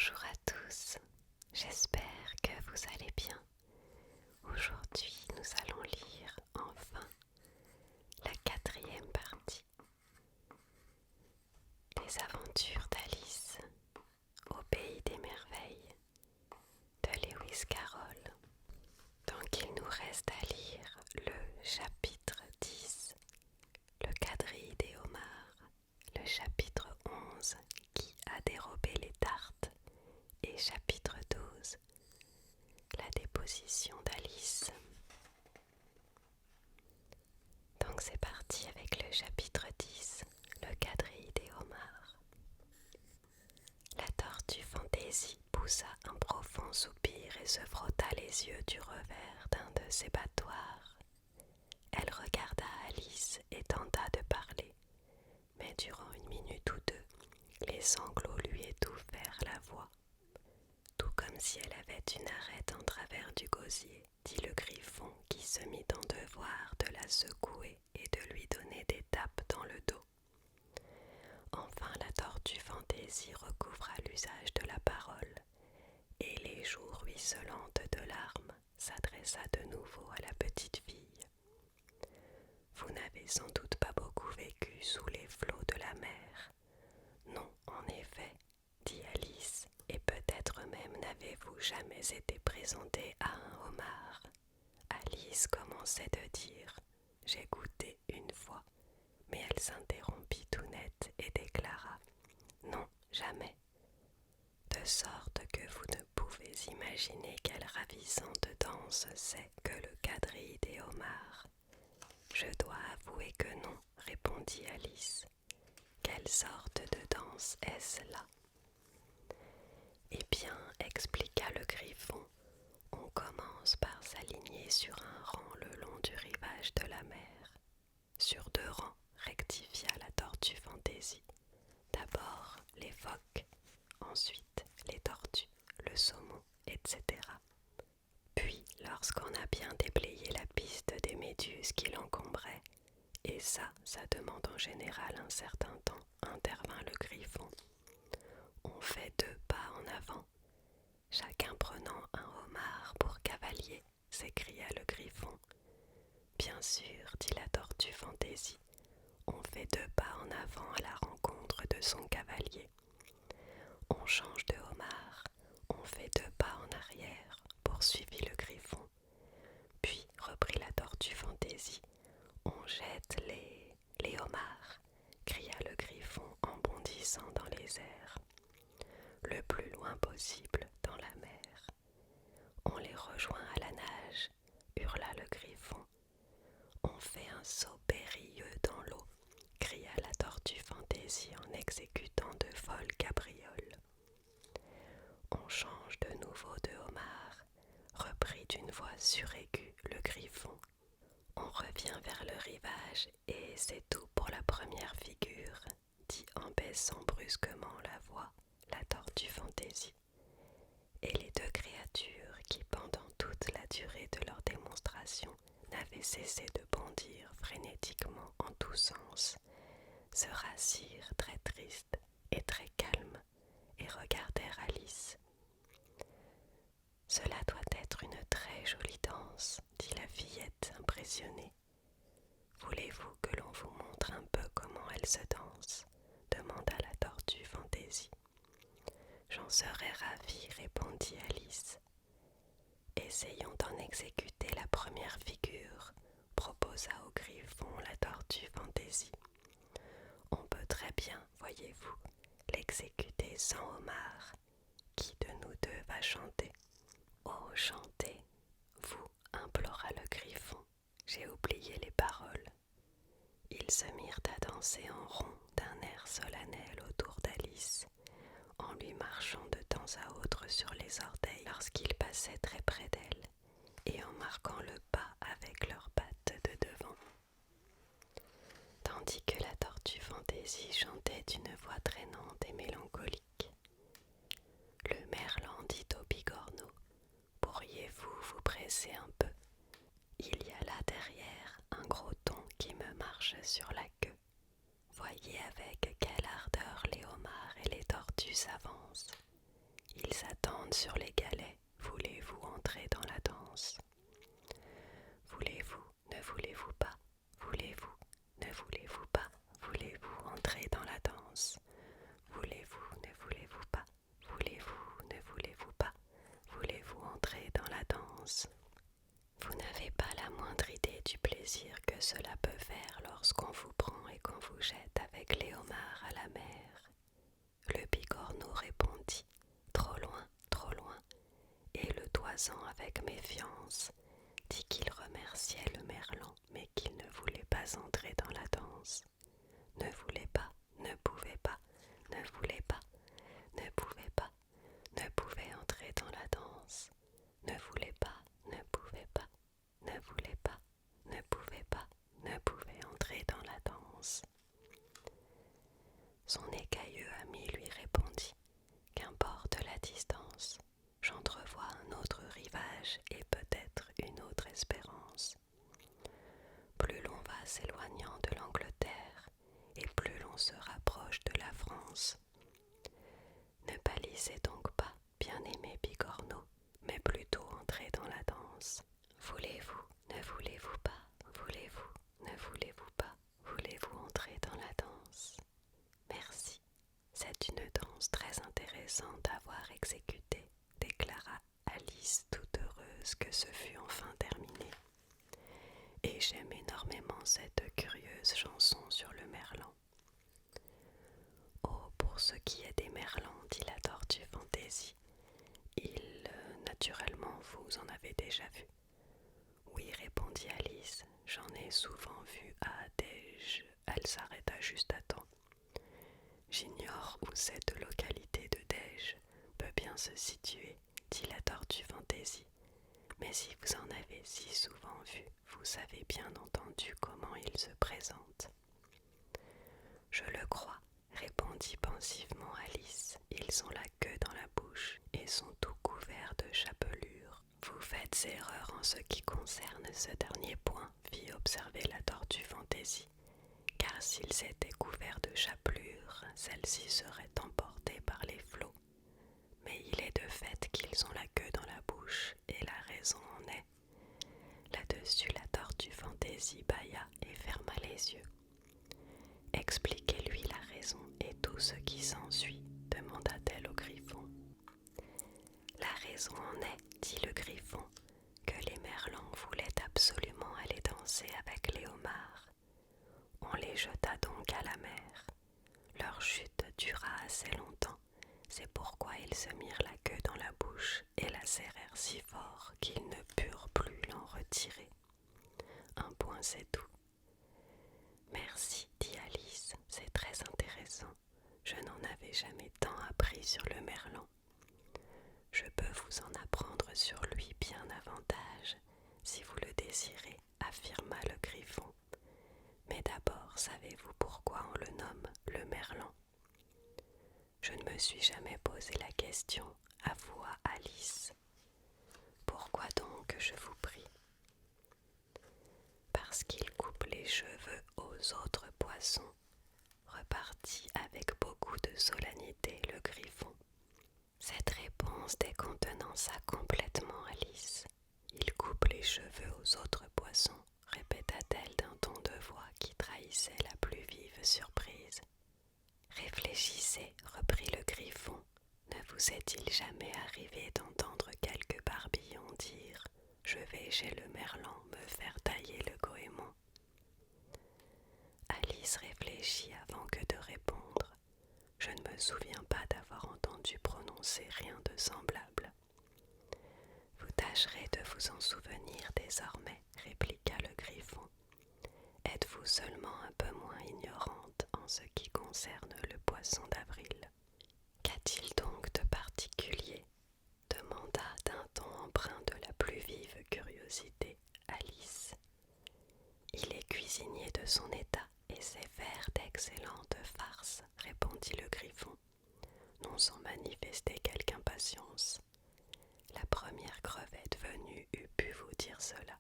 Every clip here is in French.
Bonjour à tous, j'espère que vous allez bien. Aujourd'hui, nous allons lire enfin la 4e partie, Les aventures d'Alice au pays des merveilles de Lewis Carroll. Donc il nous reste à lire le chapitre 10, le quadrille des homards, le chapitre 11, qui a dérobé les tartes, et chapitre 12, la déposition d'Alice. Donc c'est parti avec le chapitre 10, le quadrille des homards. La tortue Fantaisie poussa un profond soupir et se frotta les yeux du revers d'un de ses battoirs. Elle regarda Alice et tenta de parler, mais durant 1 minute ou 2, les sanglots lui étouffèrent la voix. Tout comme si elle avait une arête en travers du gosier, dit le griffon qui se mit en devoir de la secouer et de lui donner des tapes dans le dos. Enfin la tortue Fantaisie recouvra l'usage de la parole, et les joues ruisselantes de larmes s'adressa de nouveau à la petite fille. Vous n'avez sans doute pas beaucoup vécu sous les flots de la mer. Non, en effet, dit Alice, et peut-être même n'avez-vous jamais été présentée à un homard. Alice commençait de dire « J'ai goûté une fois », mais elle s'interrompit tout net et déclara « Non, jamais ». De sorte que vous ne pouvez imaginer quelle ravissante danse c'est que le quadrille des homards. Je dois avouer que non, répondit Alice. Quelle sorte de danse est-ce là? Eh bien, expliqua le griffon, on commence par s'aligner sur un rang le long du rivage de la mer. Sur 2 rangs, rectifia la tortue Fantaisie. D'abord les phoques, ensuite les tortues, le saumon, etc. Puis, lorsqu'on a bien déblayé la piste des méduses qui l'encombraient, et ça demande en général un certain temps, intervint le griffon, on fait 2 pas en avant, chacun prenant un homard pour cavalier, s'écria le griffon. Bien sûr, dit la tortue Fantaisie, on fait 2 pas en avant à la rencontre de son cavalier. On change de homard, on fait 2 pas en arrière, poursuivit le griffon. Puis, reprit la tortue Fantaisie, on jette les homards, cria le griffon en bondissant dans les airs. Le plus loin possible dans la mer. On les rejoint à la nage, hurla le griffon. On fait un saut périlleux dans l'eau, cria la tortue Fantaisie en exécutant de folles cabrioles. On change de nouveau de homard, reprit d'une voix suraiguë le griffon. On revient vers le rivage et c'est tout pour la première figure, dit en baissant brusquement la voix la tortue Fantaisie. Et les 2 créatures qui, pendant toute la durée de leur démonstration, n'avaient cessé de bondir frénétiquement en tous sens, se rassirent très tristes et très calmes et regardèrent Alice. « Cela doit être une très jolie danse, dit la fillette impressionnée. Voulez-vous que l'on vous montre un peu comment elle se danse? Demanda la tortue Fantaisie. J'en serais ravie, répondit Alice. Essayons d'en exécuter la première figure, proposa au griffon la tortue Fantaisie. On peut très bien, voyez-vous, l'exécuter sans homard. Qui de nous 2 va chanter? Oh, chantez, vous, implora le griffon. J'ai oublié les paroles. Ils se mirent à danser en rond d'un air solennel autour d'Alice, en lui marchant de temps à autre sur les orteils lorsqu'ils passaient très près d'elle, et en marquant le pas avec leurs pattes de devant. Tandis que la tortue Fantaisie chantait d'une voix traînante et mélancolique. Le merlan dit au bigorneau, « Pourriez-vous vous presser un peu? Il y a là derrière un gros thon qui me marche sur la queue. Voyez avec quelle ardeur les homards et les tortues s'avancent. Ils attendent sur les galets. Voulez-vous entrer dans la danse? Voulez-vous, ne voulez-vous pas? Voulez-vous, ne voulez-vous pas? Voulez-vous entrer dans la danse? Voulez-vous, ne voulez-vous pas? Voulez-vous, ne voulez-vous pas? Voulez-vous entrer dans la danse? Vous n'avez pas la moindre idée du plaisir que cela peut faire lorsqu'on vous prend et qu'on vous jette avec les homards à la mer. Le bigorneau répondit, trop loin, et le toison avec méfiance dit qu'il remerciait le merlan, mais qu'il ne voulait pas entrer dans la danse. Ne voulait pas, ne pouvait pas, ne voulait pas, ne pouvait pas, ne pouvait entrer dans la danse. Ne voulait pas, ne pouvait pas, ne voulait pas, ne pouvait pas, ne pouvait entrer dans la danse. Son écailleux ami lui répondit, qu'importe la distance, j'entrevois un autre rivage et peut-être une autre espérance. Plus l'on va s'éloignant de l'Angleterre, et plus l'on se rapproche de la France. Ne pâlissez donc pas, bien-aimé bigorneau, mais plutôt entrez dans la danse. Voulez-vous, ne voulez-vous pas? Voulez-vous, ne voulez-vous pas? Voulez-vous entrer dans la danse? Merci, c'est une danse très intéressante à voir exécutée, déclara Alice toute heureuse que ce fut enfin terminé. Et j'aime énormément cette curieuse chanson sur le merlan. Oh, pour ce qui est des merlans, dit la tortue fantaisie, naturellement, vous en avez déjà vu. Oui, répondit Alice, j'en ai souvent vu à Dège. Elle s'arrêta juste à temps. J'ignore où cette localité de Dège peut bien se situer, dit la tortue fantaisie. Mais si vous en avez si souvent vu, vous savez bien entendu comment il se présente. Je le crois, répondit pensivement Alice. Ils ont la queue dans la bouche et sont tout couverts de chapelures. Vous faites erreur en ce qui concerne ce dernier point, fit observer la tortue fantaisie, car s'ils étaient couverts de chapelures, celles-ci seraient emportées par les flots. Mais il est de fait qu'ils ont la queue dans la bouche, et la raison en est. Là-dessus, la tortue fantaisie bâilla et ferma les yeux. Expliquez-lui la raison et tout ce qui s'ensuit, demanda-t-elle au griffon. La raison en est, dit le griffon, que les merlans voulaient absolument aller danser avec les homards. On les jeta donc à la mer. Leur chute dura assez longtemps, c'est pourquoi ils se mirent la queue dans la bouche et la serrèrent si fort qu'ils ne purent plus l'en retirer. Un point c'est tout. Merci, dit Alice, c'est très intéressant. Je n'en avais jamais tant appris sur le merlan. Je peux vous en apprendre sur lui bien davantage, si vous le désirez, affirma le griffon. Mais d'abord, savez-vous pourquoi on le nomme le merlan? Je ne me suis jamais posé la question, avoua Alice. Pourquoi donc, je vous prie? Parce qu'il coupe les cheveux aux autres poissons, repartit avec beaucoup de solennité le griffon. Cette réponse décontenança complètement Alice. Il coupe les cheveux aux autres poissons, répéta-t-elle d'un ton de voix qui trahissait la plus vive surprise. Réfléchissez, reprit le griffon. Ne vous est-il jamais arrivé d'entendre quelque barbillon dire « Je vais chez le merlan me faire tailler le goémon » Alice réfléchit avant que de répondre. Je ne me souviens pas d'avoir entendu prononcer rien de semblable. Vous tâcherez de vous en souvenir désormais, répliqua le griffon. Êtes-vous seulement un peu moins ignorante en ce qui concerne le poisson d'avril? Qu'a-t-il donc de particulier? Demanda d'un ton empreint de la plus vive curiosité Alice. Il est cuisinier de son état et sait faire d'excellentes farces, répondit le griffon, non sans manifester quelque impatience. La première crevette venue eût pu vous dire cela.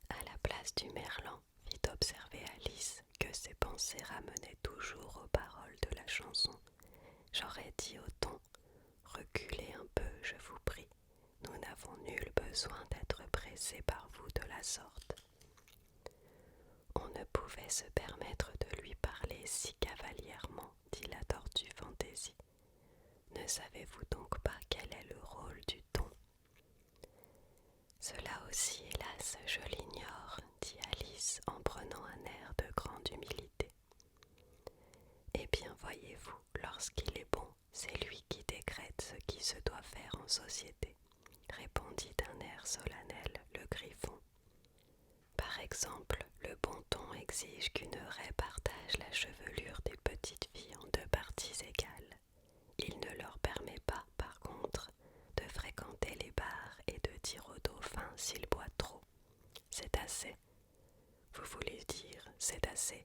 À la place du merlan, fit observer Alice que ses pensées ramenaient toujours aux paroles de la chanson. J'aurais dit au thon, besoin d'être pressé par vous de la sorte. On ne pouvait se permettre de lui parler si cavalièrement, dit la tortue Fantaisie. Ne savez-vous donc pas quel est le rôle du ton? Cela aussi, hélas, je l'ignore, dit Alice en prenant un air de grande humilité. Eh bien, voyez-vous, lorsqu'il est bon, c'est lui qui décrète ce qui se doit faire en société, répondit d'un air solennel le Griffon. Par exemple, le bon ton exige qu'une raie partage la chevelure des petites filles en 2 parties égales. Il ne leur permet pas, par contre, de fréquenter les bars et de dire aux dauphins s'ils boivent trop. C'est assez. Vous voulez dire c'est assez,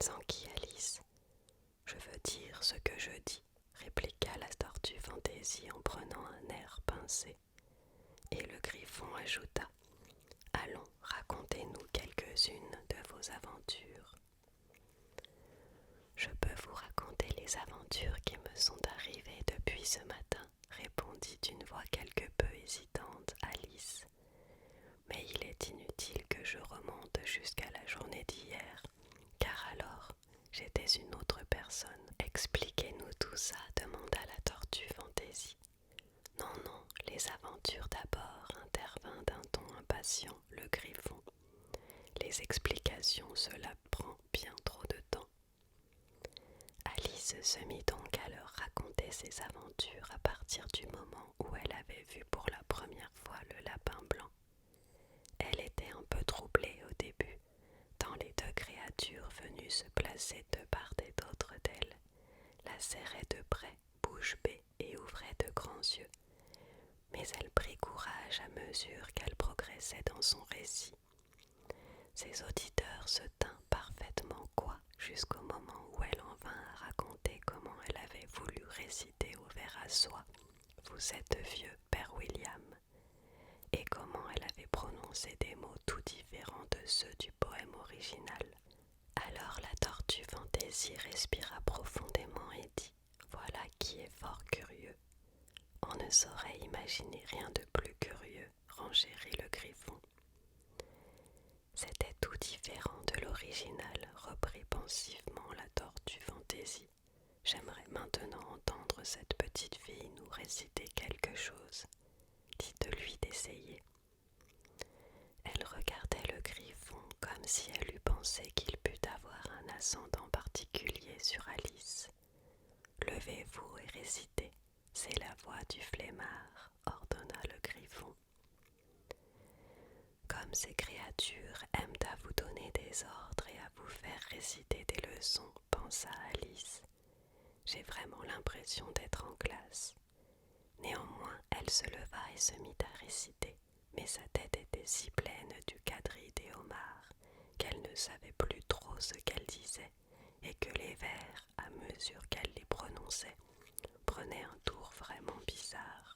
s'enquit Alice. Je veux dire ce que je dis, répliqua la tortue Fantaisie en prenant un air pincé. Et le Griffon ajouta: allons, racontez-nous quelques-unes de vos aventures. Je peux vous raconter les aventures qui me sont arrivées depuis ce matin, répondit d'une voix quelque peu hésitante Alice. Mais il est inutile que je remonte jusqu'à la journée d'hier, car alors j'étais une autre personne. Expliquez-nous tout ça, demanda la tortue Fantaisie. Non, non, les aventures d'abord, intervint d'un ton impatient le Griffon. Les explications, cela prend bien trop de temps. Alice se mit donc à leur raconter ses aventures à partir du moment où elle avait vu pour la première fois le lapin blanc. Elle était un peu troublée au début, tant les 2 créatures venues se placer de part et d'autre d'elle la serraient de près, bouche bée, et ouvraient de grands yeux. Mais elle prit courage à mesure qu'elle progressait dans son récit. Ses auditeurs se tinrent parfaitement cois jusqu'au moment où elle en vint à raconter comment elle avait voulu réciter au ver à soie « Vous êtes vieux, Père William » et comment elle avait prononcé des mots tout différents de ceux du poème original. Alors la tortue Fantaisie respira profondément et dit « Voilà qui est fort curieux. » On ne saurait imaginer rien de plus curieux, renchérit le Griffon. C'était tout différent de l'original, reprit pensivement la tortue Fantaisie. J'aimerais maintenant entendre cette petite fille nous réciter quelque chose. Dites-lui d'essayer. Elle regardait le Griffon comme si elle eût pensé qu'il pût avoir un ascendant particulier sur Alice. Levez-vous et récitez, c'est la voix du flemmard, ordonna le Griffon. Comme ces créatures aiment à vous donner des ordres et à vous faire réciter des leçons, pensa Alice. J'ai vraiment l'impression d'être en classe. Néanmoins, elle se leva et se mit à réciter, mais sa tête était si pleine du quadrille des homards qu'elle ne savait plus trop ce qu'elle disait et que les vers, à mesure qu'elle les prononçait, prenaient un tour vraiment bizarre.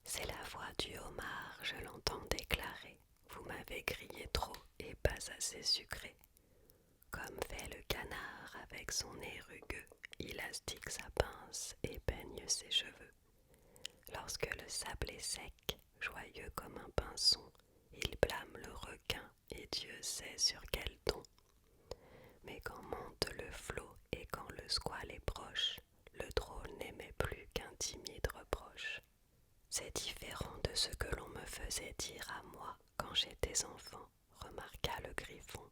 C'est la voix du homard, je l'entends déclarer. Vous m'avez grillé trop et pas assez sucré. Comme fait le canard avec son nez rugueux, il astique sa pince et peigne ses cheveux. Lorsque le sable est sec, joyeux comme un pinson, il blâme le requin et Dieu sait sur quel ton. Mais quand monte le flot et quand le squale est proche, le drôle n'aimait plus qu'un timide reproche. C'est différent de ce que l'on me faisait dire à moi quand j'étais enfant, remarqua le Griffon.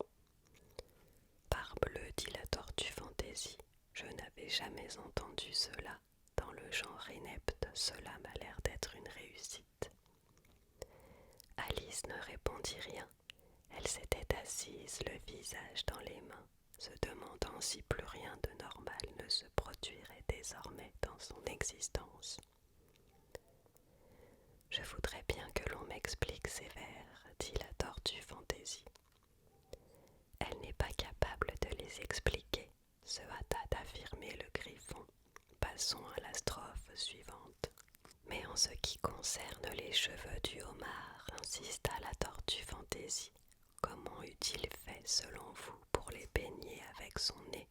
Parbleu, dit la tortue Fantaisie, je n'avais jamais entendu cela. Dans le genre inepte, cela m'a l'air d'être une réussite. Alice ne répondit rien. Elle s'était assise, le visage dans les mains, se demandant si plus rien de normal ne se produirait désormais dans son existence. Je voudrais bien que l'on m'explique ces vers, dit la tortue Fantaisie. Elle n'est pas capable de les expliquer, se hâta d'affirmer le Griffon. Passons à la strophe suivante. Mais en ce qui concerne les cheveux du homard, insista la tortue Fantaisie, comment eût-il fait selon vous pour les peigner avec son nez?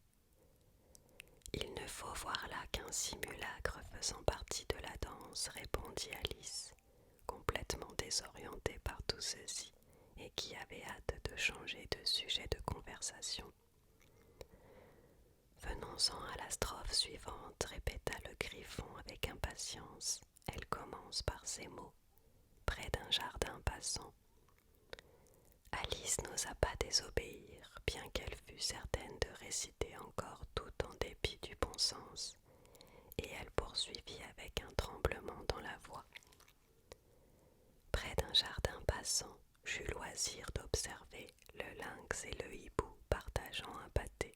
Il ne faut voir là qu'un simulacre faisant partie de la danse, répondit Alice, complètement désorientée par tout ceci et qui avait hâte de changer de sujet de conversation. Venons-en à la strophe suivante, répéta le Griffon avec impatience. Elle commence par ces mots, près d'un jardin passant. Alice n'osa pas désobéir, bien qu'elle fût certaine de réciter encore tout en dépit du bon sens, et elle poursuivit avec un tremblement dans la voix. Près d'un jardin passant, j'eus loisir d'observer le lynx et le hibou partageant un pâté.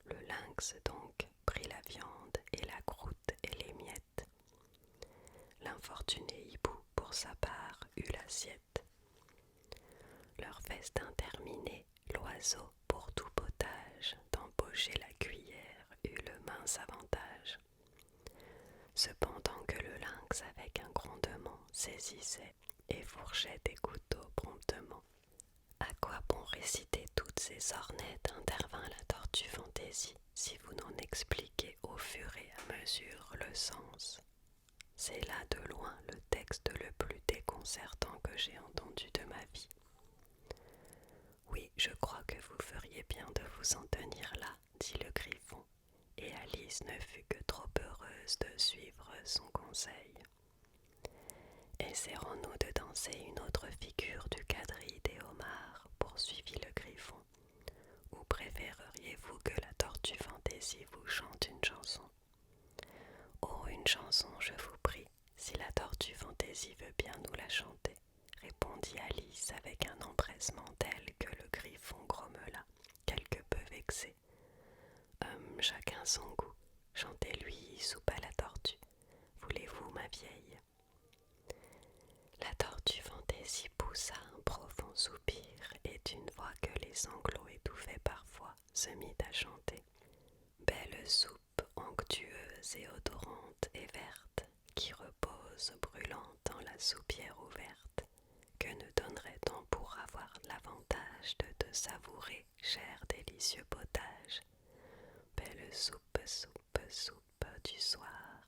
Le lynx donc prit la viande et la croûte et les miettes. L'infortuné hibou, pour sa part, eut l'assiette. Leur festin terminé, l'oiseau, pour tout potage, d'empocher la cuillère, eut le mince avantage. Cependant que le lynx, avec un grondement, saisissait et fourchait des couteaux promptement. À quoi bon réciter toutes ces ornettes, intervint la tortue Fantaisie, si vous n'en expliquez au fur et à mesure le sens. C'est là de loin le texte le plus déconcertant que j'ai entendu de ma vie. Oui, je crois que vous feriez bien de vous en tenir là, dit le Griffon, et Alice ne fut que trop heureuse de suivre son conseil. Essaierons-nous de danser une autre figure du quadrille des homards, poursuivit le Griffon, ou préféreriez-vous que la tortue Fantaisie vous chante une chanson? Oh, une chanson, je vous prie, si la tortue Fantaisie veut bien nous la chanter, répondit Alice avec un empressement tel que le Griffon grommela, quelque peu vexé. Chacun son goût, chantez-lui, soupa la tortue. Voulez-vous, ma vieille? La tortue Fantaisie poussa un profond soupir et d'une voix que les sanglots étouffaient parfois, se mit à chanter. Belle soupe onctueuse et odorante et verte, qui repose brûlante dans la soupière ouverte, que ne donnerait-on pour avoir l'avantage de te savourer, cher délicieux potage? Belle soupe, soupe, soupe du soir,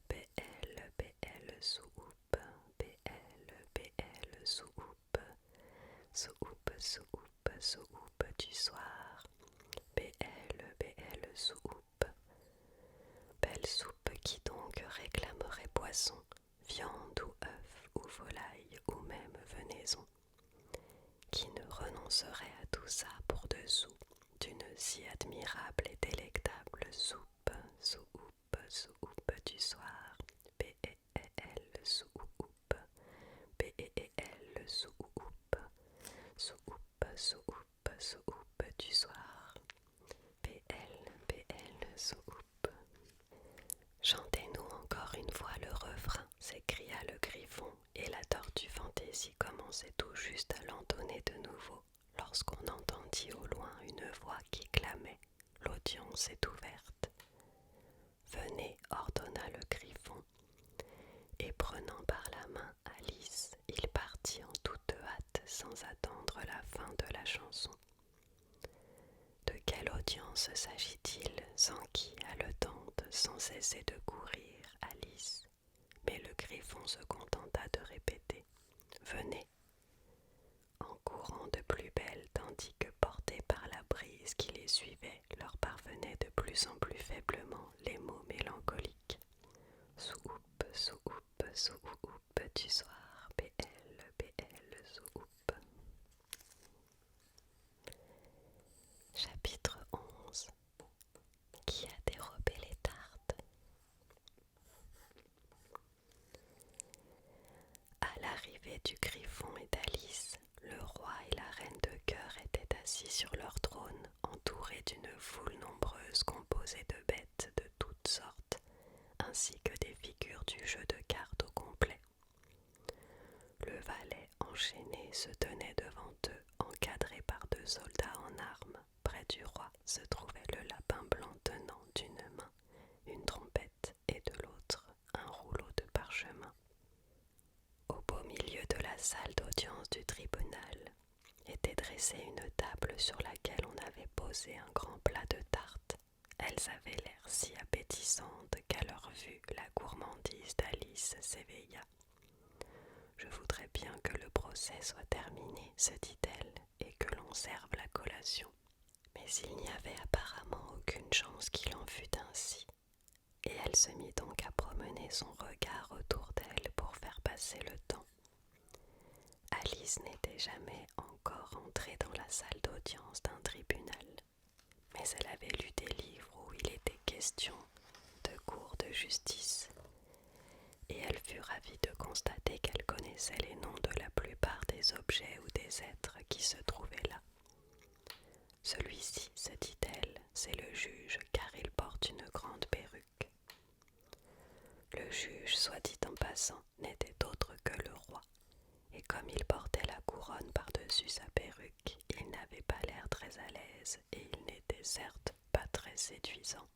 belle, belle soupe, belle soupe, soupe, soupe, soupe du soir, belle, belle soupe. Belle soupe qui donc réclamerait poisson, viande ou œuf ou volaille ou même venaison, qui ne renoncerait à tout ça pour dessous d'une si admirable et délectable soupe, soupe, soupe du soir, B-E-L soupe, B-E-L soupe, soupe, soupe, soupe du soir, B-L soupe. Chantez-nous encore une fois le refrain, s'écria le Griffon, et la tortue Fantaisie commençait tout juste à l'entonner de nouveau, lorsqu'on entendit au loin une voix qui clamait. L'audience est ouverte. Venez, ordonna le Griffon, et prenant par la main Alice, il partit en toute hâte sans attendre la fin de la chanson. De quelle audience s'agit-il, sans qui, haletante, sans cesser de courir, Alice? Mais le Griffon se contenta de répéter « Venez !» en courant de plus belle, tandis que, portés par la brise qui les suivait, leur parvenaient de plus en plus faiblement les mots mélancoliques. Soupe, soupe, soupe du soir, BL, BL, soupe. Chapitre 11. Qui a dérobé les tartes? À l'arrivée du Griffon et d'Alice, le roi et la reine de cœur étaient assis sur leur trône, entourés d'une foule nombreuse composée de bêtes de toutes sortes, ainsi que des figures du jeu de cartes au complet. Le valet enchaîné se tenait devant eux, encadré par 2 soldats en armes. Près du roi se trouvait le lapin blanc tenant d'une main une trompette et de l'autre un rouleau de parchemin. Au beau milieu de la salle d'audience du tribunal était dressée une table sur laquelle on avait posé un grand plat de tartes. Elles avaient l'air si appétissante qu'à leur vue la gourmandise d'Alice s'éveilla. « Je voudrais bien que le procès soit terminé, se dit-elle, et que l'on serve la collation. » Mais il n'y avait apparemment aucune chance qu'il en fût ainsi, et elle se mit donc à promener son regard autour d'elle pour faire passer le temps. Alice n'était jamais encore entrée dans la salle d'audience d'un tribunal, mais elle avait lu des livres où il était question de cours de justice, et elle fut ravie de constater qu'elle connaissait les noms de la plupart des objets ou des êtres qui se trouvaient là. Celui-ci, se dit-elle, c'est le juge car il porte une grande perruque. Le juge, soit dit en passant, n'était autre que le roi, et comme il portait la couronne par-dessus sa perruque, il n'avait pas l'air très à l'aise et il n'était certes pas très séduisant.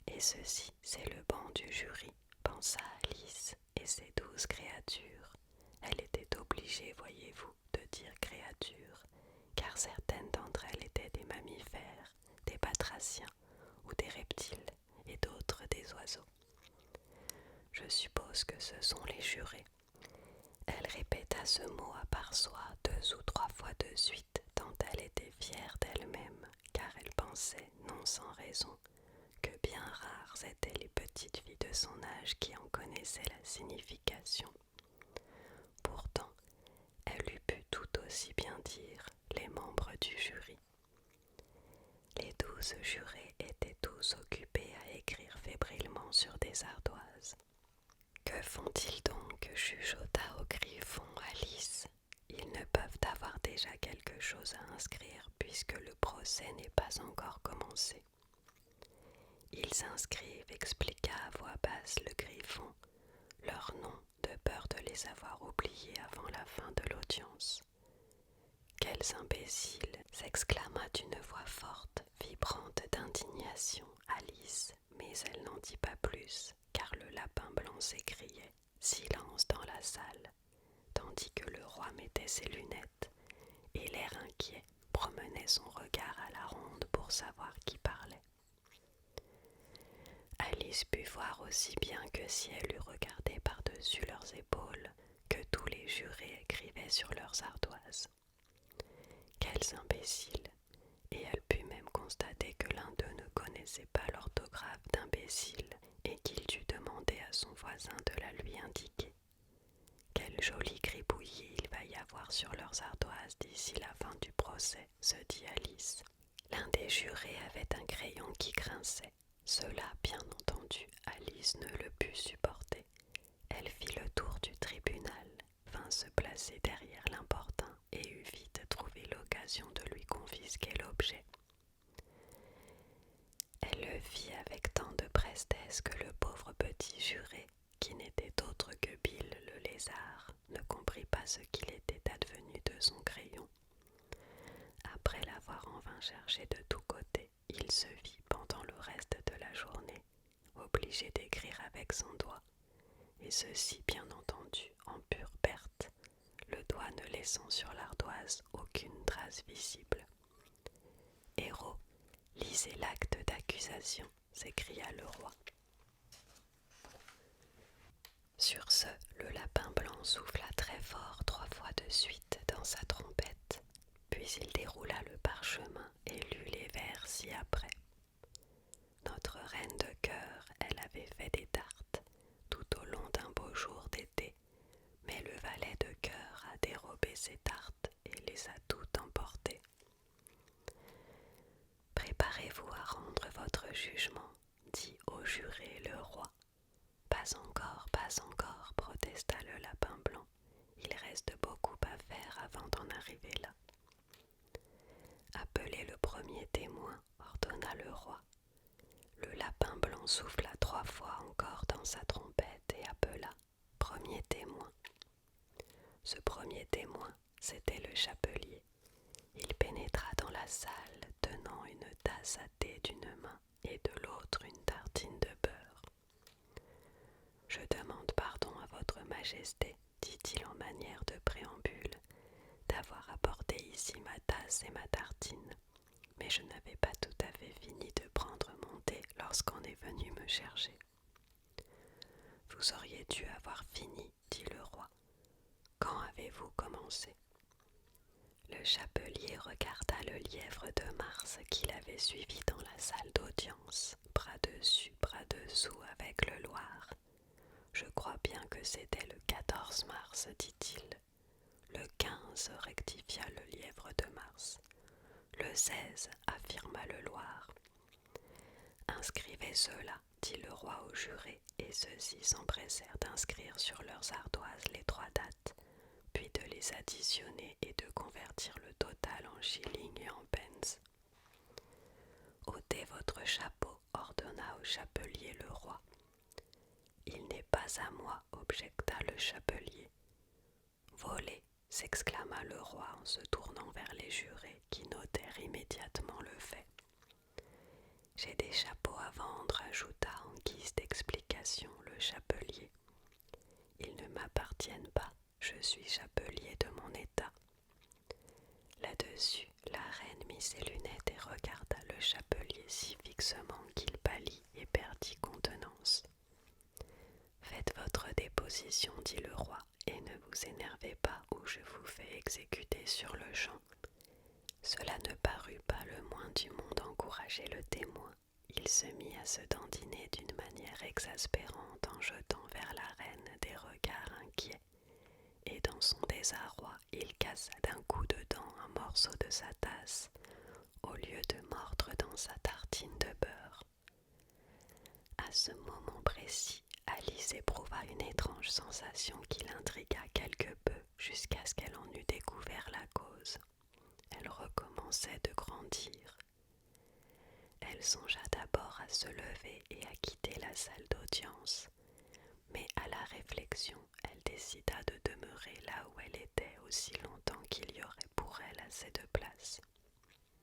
Et ceci, c'est le banc du jury, pensa Alice, et ces 12 créatures. Elle était obligée, voyez-vous, de dire créatures, car certaines d'entre elles étaient des mammifères, des batraciens ou des reptiles, et d'autres des oiseaux. Je suppose que ce sont les jurés. Elle répéta ce mot à part soi 2 ou 3 fois de suite, tant elle était fière d'elle-même, car elle pensait, non sans raison, que bien rares étaient les petites filles de son âge qui en connaissaient la signification. Pourtant, elle eût pu tout aussi bien dire les membres du jury. Les 12 jurés étaient tous occupés à écrire fébrilement sur des ardoises. « Que font-ils donc ?» chuchota au griffon Alice. « Ils ne peuvent avoir déjà quelque chose à inscrire puisque le procès n'est pas encore commencé. » « Ils inscrivent, expliqua à voix basse le griffon, leurs noms de peur de les avoir oubliés avant la fin de l'audience. »« Quels imbéciles !» s'exclama d'une voix forte, vibrante d'indignation, Alice, mais elle n'en dit pas plus, car le lapin blanc s'écriait « Silence dans la salle !» tandis que le roi mettait ses lunettes et l'air inquiet promenait son regard à la ronde pour savoir qui parlait. Alice put voir aussi bien que si elle eût regardé par-dessus leurs épaules que tous les jurés écrivaient sur leurs ardoises. Quels imbéciles! Et elle put même constater que l'un d'eux ne connaissait pas l'orthographe d'imbécile et qu'il dut demander à son voisin de la lui indiquer. Quel joli gribouillis il va y avoir sur leurs ardoises d'ici la fin du procès, se dit Alice. L'un des jurés avait un crayon qui grinçait. Cela, bien entendu, Alice ne le put supporter. Elle fit le tour du tribunal, vint se placer derrière l'importun et eut vite trouvé l'occasion de lui confisquer l'objet. Elle le fit avec tant de prestesse que le pauvre petit juré, qui n'était autre que Bill le lézard, ne comprit pas ce qu'il était advenu de son crayon. Après l'avoir en vain cherché de tous côtés, il se vit pendant le reste de la journée, obligé d'écrire avec son doigt, et ceci bien entendu en pure perte, le doigt ne laissant sur l'ardoise aucune trace visible. « Héros, lisez l'acte d'accusation !» s'écria le roi. Sur ce, le lapin blanc souffla très fort 3 fois de suite dans sa trompette, puis il déroula le parchemin et lut les vers ci-après. Notre reine de cœur, elle avait fait des tartes tout au long d'un beau jour d'été, mais le valet de cœur a dérobé ses tartes et les a toutes emportées. Préparez-vous à rendre votre jugement, dit au juré le roi. Pas encore, protesta le lapin blanc. Il reste beaucoup à faire avant d'en arriver là. Appelez le premier témoin, ordonna le roi. Le lapin blanc souffla 3 fois encore dans sa trompette et appela « Premier témoin ». Ce premier témoin, c'était le chapelier. Il pénétra dans la salle, tenant une tasse à thé d'une main et de l'autre une tartine de beurre. « Je demande pardon à votre majesté, dit-il en manière de préambule, d'avoir apporté ici ma tasse et ma tartine, mais je n'avais pas tout à fait fini de prendre mon thé lorsqu'on est venu me chercher. Vous auriez dû avoir fini, dit le roi. Quand avez-vous commencé? Le chapelier regarda le lièvre de Mars qui l'avait suivi dans la salle d'audience, bras dessus, bras dessous avec le Loir. Je crois bien que c'était le 14 mars, dit-il. Le 15, rectifia le lièvre de Mars. Le 16, affirma le Loir. Inscrivez cela, dit le roi au juré, et ceux-ci s'empressèrent d'inscrire sur leurs ardoises les 3 dates, puis de les additionner et de convertir le total en shillings et en pence. Ôtez votre chapeau, ordonna au chapelier le roi. Il n'est pas à moi, objecta le chapelier. Volez, s'exclama le roi en se tournant vers les jurés qui notèrent immédiatement le fait. J'ai des chapeaux à vendre, ajouta en guise d'explication le chapelier. Ils ne m'appartiennent pas, je suis chapelier de mon état. Là-dessus, la reine mit ses lunettes et regarda le chapelier si fixement qu'il pâlit et perdit contenance. Faites votre déposition, dit le roi, et ne vous énervez pas ou je vous fais exécuter sur le champ. Cela ne parut pas le moins du monde encourager le témoin. Il se mit à se dandiner d'une manière exaspérante en jetant vers la reine des regards inquiets, et dans son désarroi, il cassa d'un coup de dent un morceau de sa tasse, au lieu de mordre dans sa tartine de beurre. À ce moment précis, Alice éprouva une étrange sensation qui l'intrigua quelque peu jusqu'à ce qu'elle en eût découvert la cause. Elle recommençait de grandir. Elle songea d'abord à se lever et à quitter la salle d'audience, mais à la réflexion, elle décida de demeurer là où elle était aussi longtemps qu'il y aurait pour elle assez de place.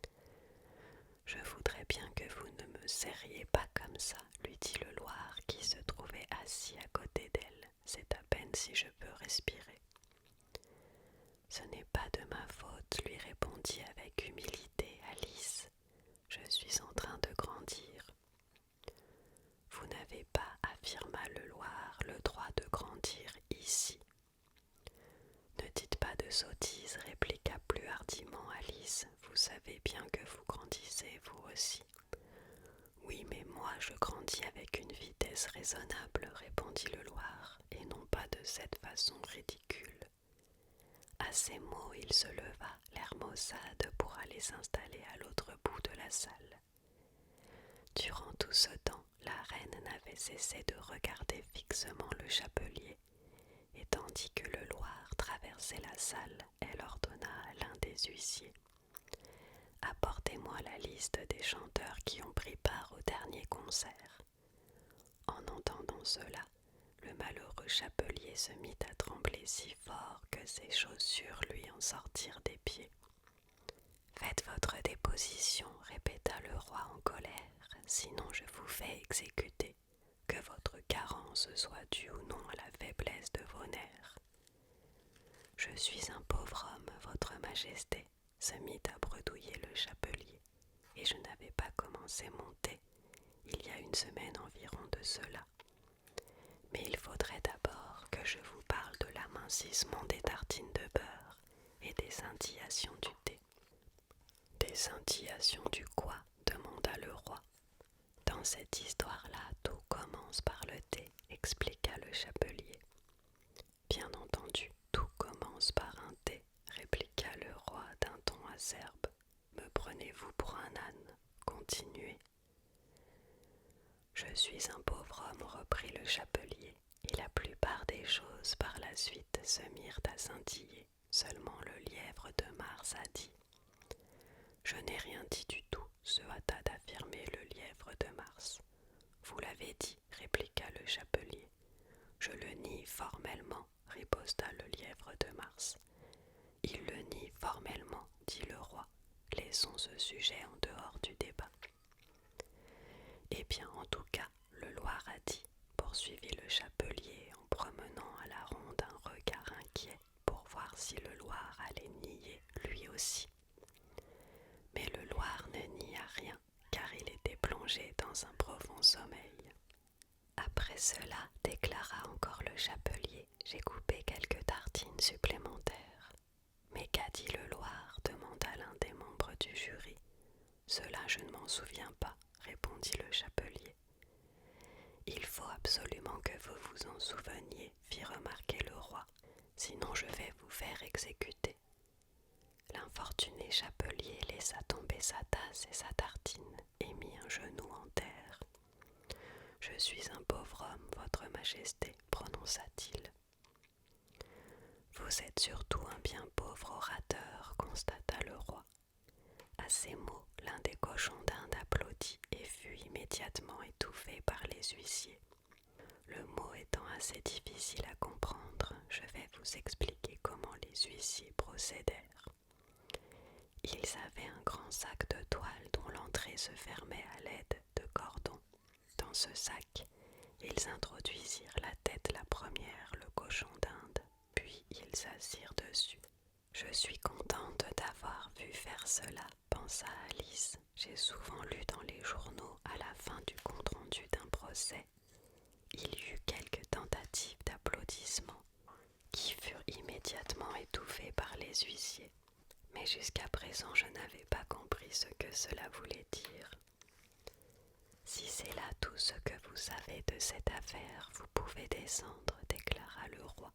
« Je voudrais bien que vous ne me serriez pas comme ça, lui dit le Loir qui se trouvait assis à côté d'elle. C'est à peine si je peux respirer. Ce n'est pas de ma faute, lui répondit avec humilité Alice. Je suis en train de grandir. Vous n'avez pas, affirma le Loir, le droit de grandir ici. Ne dites pas de sottises, répliqua plus hardiment Alice. Vous savez bien que vous grandissez, vous aussi. Oui, mais moi je grandis avec une vitesse raisonnable, répondit le Loir, et non pas de cette façon ridicule. À ces mots, il se leva, l'air maussade, pour aller s'installer à l'autre bout de la salle. Durant tout ce temps, la reine n'avait cessé de regarder fixement le chapelier, et tandis que le Loir traversait la salle, elle ordonna à l'un des huissiers. « Apportez-moi la liste des chanteurs qui ont pris part au dernier concert. » En entendant cela, le malheureux chapelier se mit à trembler si fort que ses chaussures lui en sortirent des pieds. « Faites votre déposition, répéta le roi en colère, sinon je vous fais exécuter, que votre carence soit due ou non à la faiblesse de vos nerfs. » « Je suis un pauvre homme, votre majesté, » se mit à bredouiller le chapelier, et je n'avais pas commencé mon thé, il y a une semaine environ de cela. Mais il faudrait d'abord que je vous parle de l'amincissement des tartines de beurre et des scintillations du thé. « Des scintillations du quoi ?» demanda le roi. « Dans cette histoire-là, tout commence par le thé, » expliqua le chapelier. « Bien entendu, tout commence par un thé, » répliqua le roi d'un ton acerbe. « Me prenez-vous pour un âne? Continuez. » « Je suis un pauvre homme, » reprit le chapelier, et la plupart des choses par la suite se mirent à scintiller. Seulement le lièvre de Mars a dit. « Je n'ai rien dit du tout, » se hâta d'affirmer le lièvre de Mars. « Vous l'avez dit, » répliqua le chapelier. « Je le nie formellement, » riposta le lièvre de Mars. « Il le nie formellement, » dit le roi. « Laissons ce sujet en dehors du débat. » « Eh bien, en tout cas, le Loir a dit, » poursuivit le chapelier en promenant à la ronde un regard inquiet pour voir si le Loir allait nier lui aussi. Mais le Loir ne nia rien, car il était plongé dans un profond cela, déclara encore le chapelier, j'ai coupé quelques tartines supplémentaires. Mais qu'a dit le Loir demanda l'un des membres du jury. Cela je ne m'en souviens pas, répondit le chapelier. Il faut absolument que vous vous en souveniez, fit remarquer le roi, sinon je vais vous faire exécuter. L'infortuné chapelier laissa tomber sa tasse et sa tartine et mit un genou en terre. « Je suis un pauvre homme, votre majesté, prononça-t-il. Vous êtes surtout un bien pauvre orateur, constata le roi. À ces mots, l'un des cochons d'Inde applaudit et fut immédiatement étouffé par les huissiers. Le mot étant assez difficile à comprendre, je vais vous expliquer comment les huissiers procédèrent. Ils avaient un grand sac de toile dont l'entrée se fermait à l'aide de cordons. Dans ce sac, ils introduisirent la tête la première, le cochon d'Inde, puis ils s'assirent dessus. Je suis contente d'avoir vu faire cela, pensa Alice. J'ai souvent lu dans les journaux, à la fin du compte-rendu d'un procès, il y eut quelques tentatives d'applaudissements qui furent immédiatement étouffées par les huissiers. Mais jusqu'à présent, je n'avais pas compris ce que cela voulait dire. Si c'est là tout ce que vous savez de cette affaire, vous pouvez descendre, déclara le roi.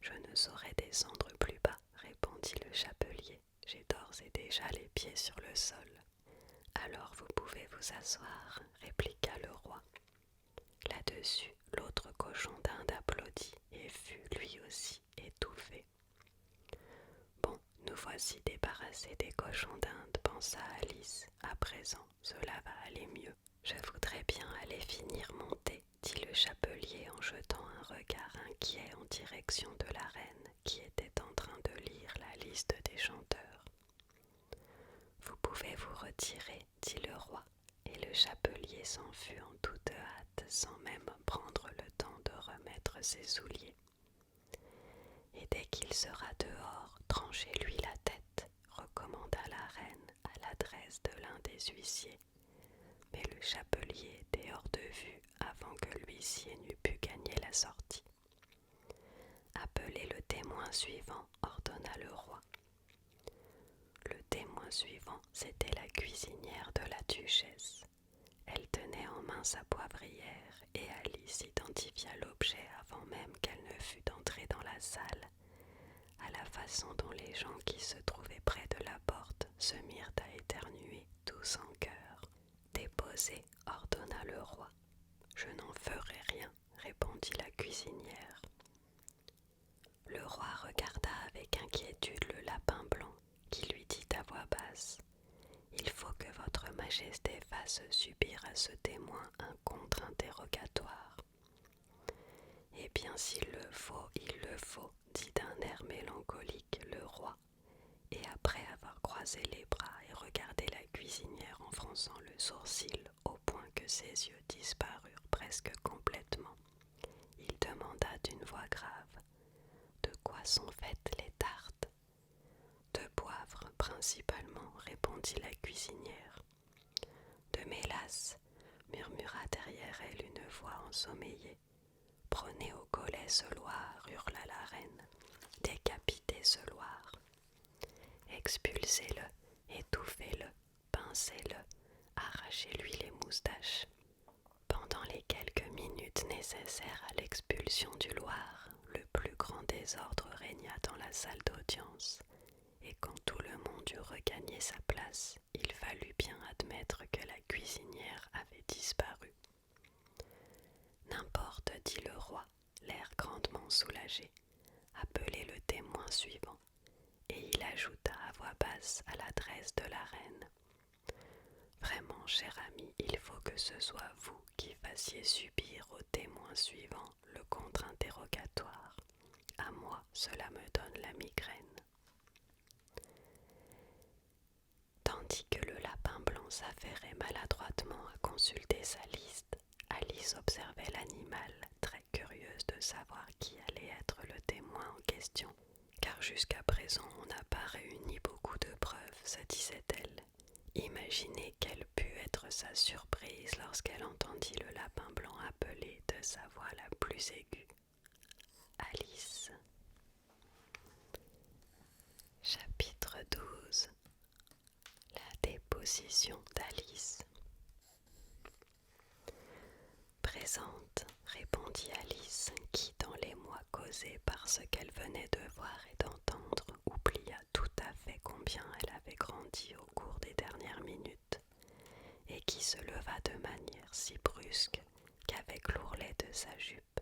Je ne saurais descendre plus bas, répondit le chapelier. J'ai d'ores et déjà les pieds sur le sol. Alors vous pouvez vous asseoir, répliqua le roi. Là-dessus, l'autre cochon d'Inde applaudit et fut lui aussi étouffé. Bon, nous voici débarrassés des cochons d'Inde, pensa Alice. À présent, cela va aller mieux. Je voudrais bien aller finir mon thé, dit le chapelier en jetant un regard inquiet en direction de la reine qui était en train de lire la liste des chanteurs. Vous pouvez vous retirer, dit le roi, et le chapelier s'en fut en toute hâte sans même prendre le temps de remettre ses souliers. Et dès qu'il sera dehors, tranchez-lui la tête, recommanda la reine à l'adresse de l'un des huissiers. Mais le chapelier était hors de vue avant que l'huissier n'eût pu gagner la sortie. Appelez le témoin suivant, ordonna le roi. Le témoin suivant, c'était la cuisinière de la duchesse. Elle tenait en main sa poivrière et Alice identifia l'objet avant même qu'elle ne fût entrée dans la salle, à la façon dont les gens qui se trouvaient près de la porte se mirent à éternuer tous en chœur. « Déposez, ordonna le roi. « Je n'en ferai rien, répondit la cuisinière. Le roi regarda avec inquiétude le lapin blanc, qui lui dit à voix basse « Il faut que votre majesté fasse subir à ce témoin un contre-interrogatoire. » « Eh bien, s'il le faut, dit d'un air mélancolique le roi, et après avoir croisé les bras et regardé la cuisinière en fronçant le sourcil au point que ses yeux disparurent presque complètement, il demanda d'une voix grave « De quoi sont faites les tartes ?»« De poivre, principalement, répondit la cuisinière. « De mélasse, murmura derrière elle une voix ensommeillée. Prenez au collet ce Loir, hurla la reine. Décapitez ce Loir. Expulsez-le, étouffez-le, pincez-le, arrachez-lui les moustaches. » Pendant les quelques minutes nécessaires à l'expulsion du Loir, le plus grand désordre régna dans la salle d'audience, et quand tout le monde eut regagné sa place, il fallut bien admettre que la cuisinière avait disparu. N'importe, dit le roi, l'air grandement soulagé. Appelez le témoin suivant. Et il ajouta à voix basse à l'adresse de la reine. Vraiment, cher ami, il faut que ce soit vous qui fassiez subir au témoin suivant le contre-interrogatoire. À moi, cela me donne la migraine. Tandis que le lapin blanc s'affairait maladroitement à consulter sa liste, Alice observait l'animal, très curieuse de savoir qui allait être le témoin en question, car jusqu'à présent on n'a pas réuni beaucoup de preuves, se disait-elle. Imaginez quelle put être sa surprise lorsqu'elle entendit le lapin lapin blanc appelait de sa voix la plus aiguë: Alice. Chapitre 12. La déposition d'Alice. Présente, répondit Alice, qui, dans l'émoi causé par ce qu'elle venait de voir et d'entendre, oublia tout à fait combien elle avait grandi au cours des dernières minutes, et qui se leva de manière si brusque qu'avec l'ourlet de sa jupe,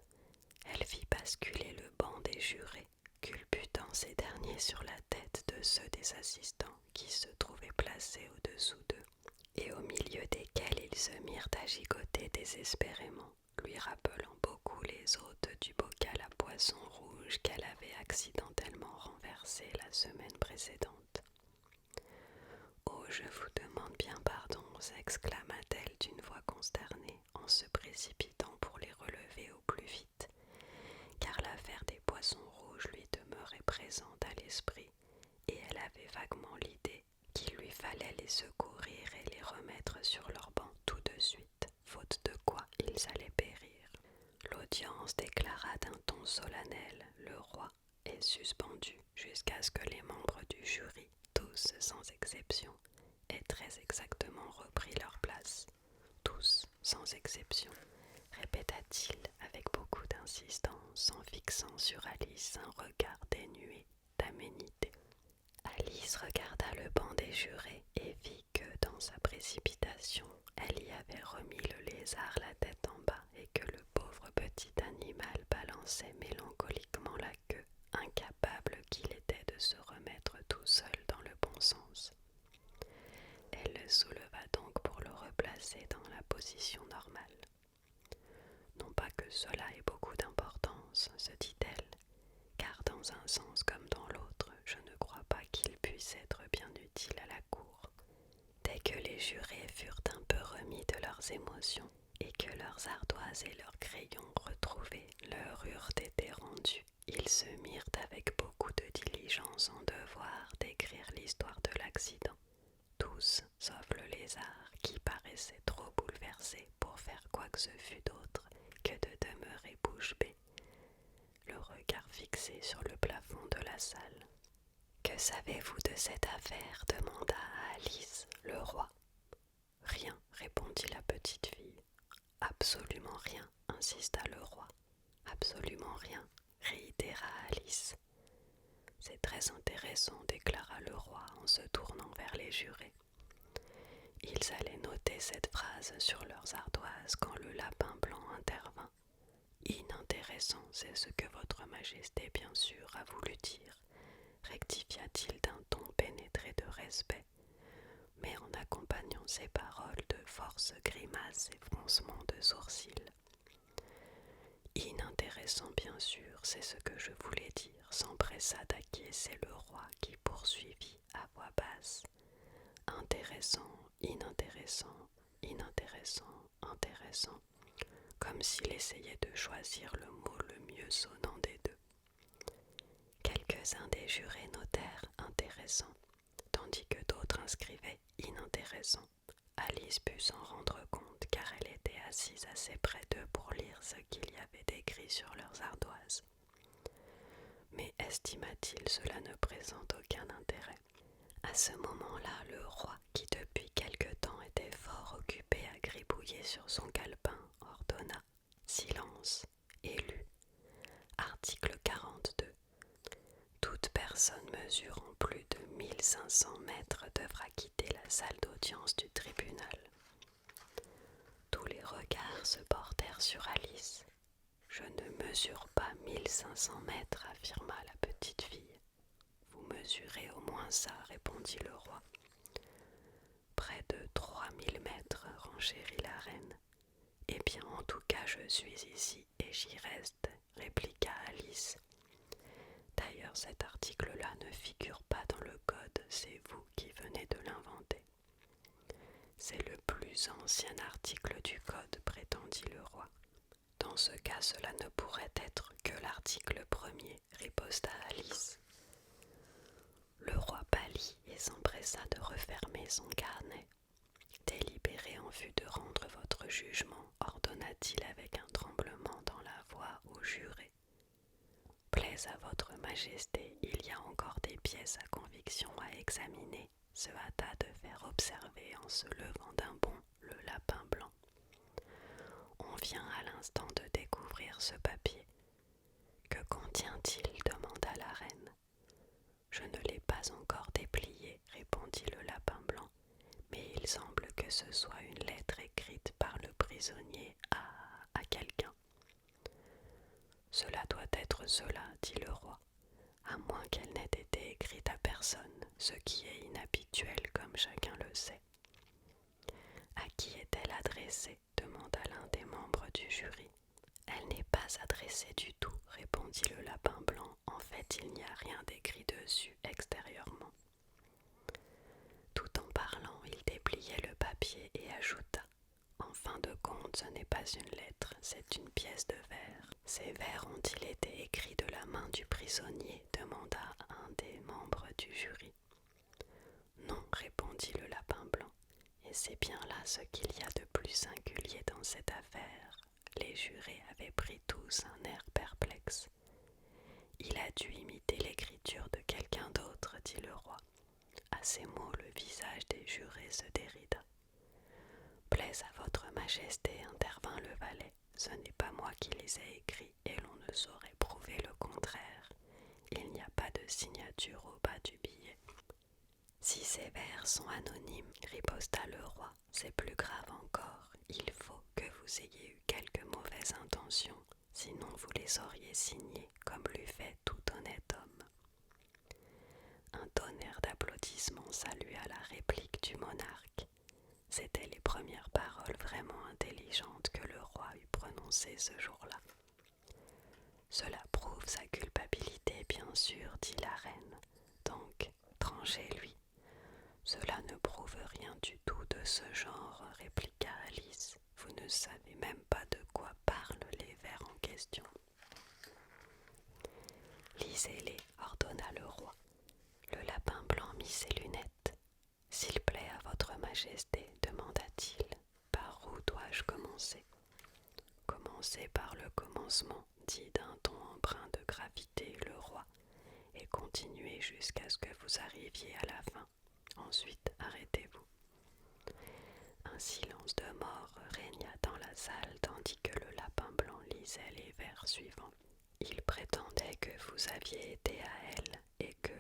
elle fit basculer le banc des jurés, culbutant ces derniers sur la tête de ceux des assistants qui se trouvaient placés au-dessous d'eux, et au milieu desquels ils se mirent à gigoter désespérément, lui rappelant beaucoup les hôtes du bocal à poisson rouge qu'elle avait accidentellement renversé la semaine précédente. « Oh, je vous demande bien pardon, s'exclama-t-elle d'une voix consternée en se précipitant pour les relever au plus vite, car l'affaire des poissons rouges lui demeurait présente à l'esprit, et elle avait vaguement l'idée qu'il lui fallait les secourir et les remettre sur leur banc tout de suite, faute de quoi ils allaient périr. L'audience déclara d'un ton solennel: le roi est suspendu jusqu'à ce que les membres du jury, tous sans exception, aient très exactement repris leur place. Tous sans exception, répéta-t-il avec beaucoup d'insistance en fixant sur Alice un regard dénué d'aménité. Alice regarda le banc des jurés et vit que, dans sa précipitation, elle y avait remis le lézard la tête en bas et que le pauvre petit animal balançait mélancoliquement la queue, incapable qu'il était de se remettre tout seul dans le bon sens. Elle le souleva donc pour le replacer dans la position normale. Non pas que cela ait beaucoup d'importance, se dit-elle, car dans un sens comme dans l'autre, je ne crois pas qu'il puisse être bien utile à la cour. Dès que les jurés furent un peu remis de leurs émotions et que leurs ardoises et leurs crayons retrouvés leur eurent été rendus, ils se mirent avec beaucoup de diligence en devoir d'écrire l'histoire de l'accident, tous sauf le lézard qui paraissait trop bouleversé pour faire quoi que ce fût d'autre que de demeurer bouche bée, le regard fixé sur le plafond de la salle. « Que savez-vous de cette affaire » demanda à Alice le roi. « Rien, répondit la petite fille. « Absolument rien, insista le roi. « Absolument rien, réitéra Alice. « C'est très intéressant, déclara le roi en se tournant vers les jurés. Ils allaient noter cette phrase sur leurs ardoises quand le lapin blanc intervint. Inintéressant, c'est ce que votre majesté bien sûr a voulu dire, rectifia-t-il d'un ton pénétré de respect, mais en accompagnant ses paroles de forces grimaces et froncements de sourcils. Inintéressant bien sûr, c'est ce que je voulais dire, s'empressa d'acquiescer le roi qui poursuivit à voix basse. Intéressant, inintéressant, inintéressant, intéressant, comme s'il essayait de choisir le mot le mieux sonnant des deux. Quelques-uns des jurés notèrent intéressant, tandis que d'autres inscrivaient inintéressant. Alice put s'en rendre compte car elle était assise assez près d'eux pour lire ce qu'il y avait d'écrit sur leurs ardoises. Mais estima-t-il cela ne présente aucun intérêt. À ce moment-là, le roi, qui depuis quelque temps était fort occupé à gribouiller sur son calepin, ordonna « Silence » et lut. Article 42. Toute personne mesurant plus de 1500 mètres devra quitter la salle d'audience du tribunal. Tous les regards se portèrent sur Alice. « Je ne mesure pas 1500 mètres, affirma la petite fille. « Vous mesurez au moins ça, répondit le roi. « Près de 3000 mètres, renchérit la reine. « Eh bien, en tout cas, je suis ici et j'y reste, répliqua Alice. « D'ailleurs, cet article-là ne figure pas dans le code, c'est vous qui venez de l'inventer. »« C'est le plus ancien article du code, prétendit le roi. »« Dans ce cas, cela ne pourrait être que l'article premier, riposta Alice. » Le roi pâlit et s'empressa de refermer son carnet. « Délibérez en vue de rendre votre jugement, ordonna-t-il Plaise à votre majesté, il y a encore des pièces à conviction à examiner, se hâta de faire observer en se levant d'un bond le lapin blanc. On vient à l'instant de découvrir ce papier. Que contient-il? Demanda la reine. Je ne l'ai pas encore déplié, répondit le lapin blanc, mais il semble que ce soit une lettre écrite par le prisonnier à quelqu'un. Cela doit être cela, dit le roi, à moins qu'elle n'ait été écrite à personne, ce qui est inhabituel comme chacun le sait. À qui est-elle adressée? Demanda l'un des membres du jury. Elle n'est pas adressée du tout, répondit le lapin blanc. En fait, il n'y a rien d'écrit dessus extérieurement. Tout en parlant, il dépliait le papier et ajouta: En fin de compte, ce n'est pas une lettre, c'est une pièce de verre. Ces vers ont-ils été écrits de la main du prisonnier? Demanda un des membres du jury. Non, répondit le lapin blanc, et c'est bien là ce qu'il y a de plus singulier dans cette affaire. Les jurés avaient pris tous un air perplexe. Il a dû imiter l'écriture de quelqu'un d'autre, dit le roi. À ces mots, le visage des jurés se dérida. Plaise à votre majesté, intervint le valet, ce n'est pas moi qui les ai écrits et l'on ne saurait prouver le contraire. Il n'y a pas de signature au bas du billet. Si ces vers sont anonymes, riposta le roi, c'est plus grave encore. Il faut que vous ayez eu quelque mauvaise intention, sinon vous les auriez signés comme l'eût fait tout honnête homme. Un tonnerre d'applaudissements salua la réplique du monarque. C'étaient les premières paroles vraiment intelligentes que le roi eût prononcées ce jour-là. Cela prouve sa culpabilité, bien sûr, dit la reine. Donc, tranchez-lui. Cela ne prouve rien du tout de ce genre, répliqua Alice. Vous ne savez même pas de quoi parlent les vers en question. Lisez-les, ordonna le roi. Le lapin blanc mit ses lunettes. S'il plaît à votre majesté, demanda-t-il, par où dois-je commencer? Commencez par le commencement, dit d'un ton empreint de gravité le roi, et continuez jusqu'à ce que vous arriviez à la fin. Ensuite, arrêtez-vous. Un silence de mort régna dans la salle tandis que le lapin blanc lisait les vers suivants. Il prétendait que vous aviez été à elle et que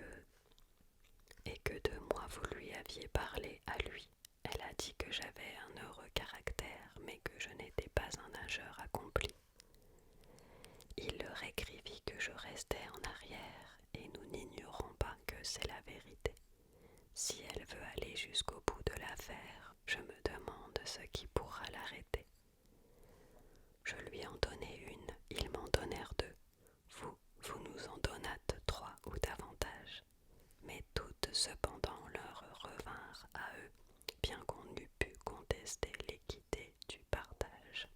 de moi vous lui aviez parlé à lui. Elle a dit que j'avais un heureux caractère, mais que je n'étais pas un nageur accompli. Il leur écrivit que je restais en arrière, et nous n'ignorons pas que c'est la vérité. Si elle veut aller jusqu'au bout de l'affaire, je me demande ce qui pourra l'arrêter. Je lui en donnai une, ils m'en donnèrent deux. Vous nous en donnâtes 3 ou davantage. Mais toutes cependant leur revinrent à eux, bien qu'on n'eût pu contester l'équité du partage.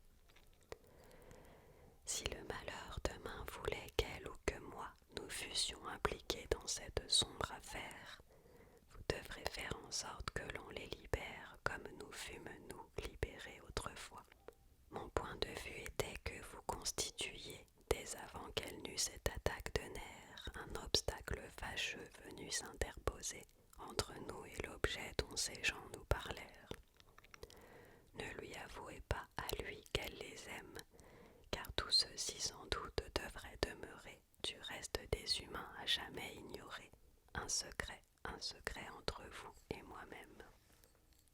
Si le malheur demain voulait qu'elle ou que moi nous fussions impliqués dans cette sombre affaire, vous devrez faire en sorte que l'on les libère comme nous fûmes nous libérés autrefois. Mon point de vue était que vous constituiez, dès avant qu'elle n'eût cette attaque de nerfs, un obstacle fâcheux venu s'interposer entre nous et l'objet dont ces gens nous parlèrent. Ne lui avouez pas à lui qu'elle les aime, car tout ceci sans doute devrait demeurer, du reste des humains à jamais ignoré, un secret entre vous et moi-même.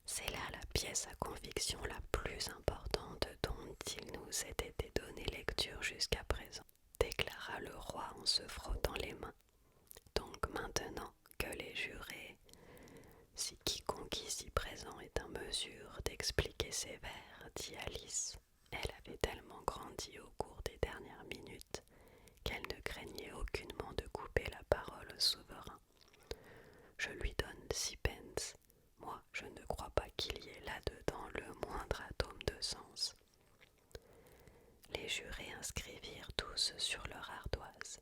C'est là la pièce à conviction la plus importante dont il nous ait été donné lecture jusqu'à présent, déclara le roi en se frottant les mains. Donc maintenant que les jurés, si quiconque ici présent est en mesure d'expliquer ces vers, dit Alice, elle avait tellement grandi au cours des dernières minutes qu'elle ne craignait aucunement de couper la parole au souverain. Je lui donne 6 pence. Moi, je ne crois pas qu'il y ait là-dedans le moindre atome de sens. Les jurés inscrivirent tous sur leur ardoise.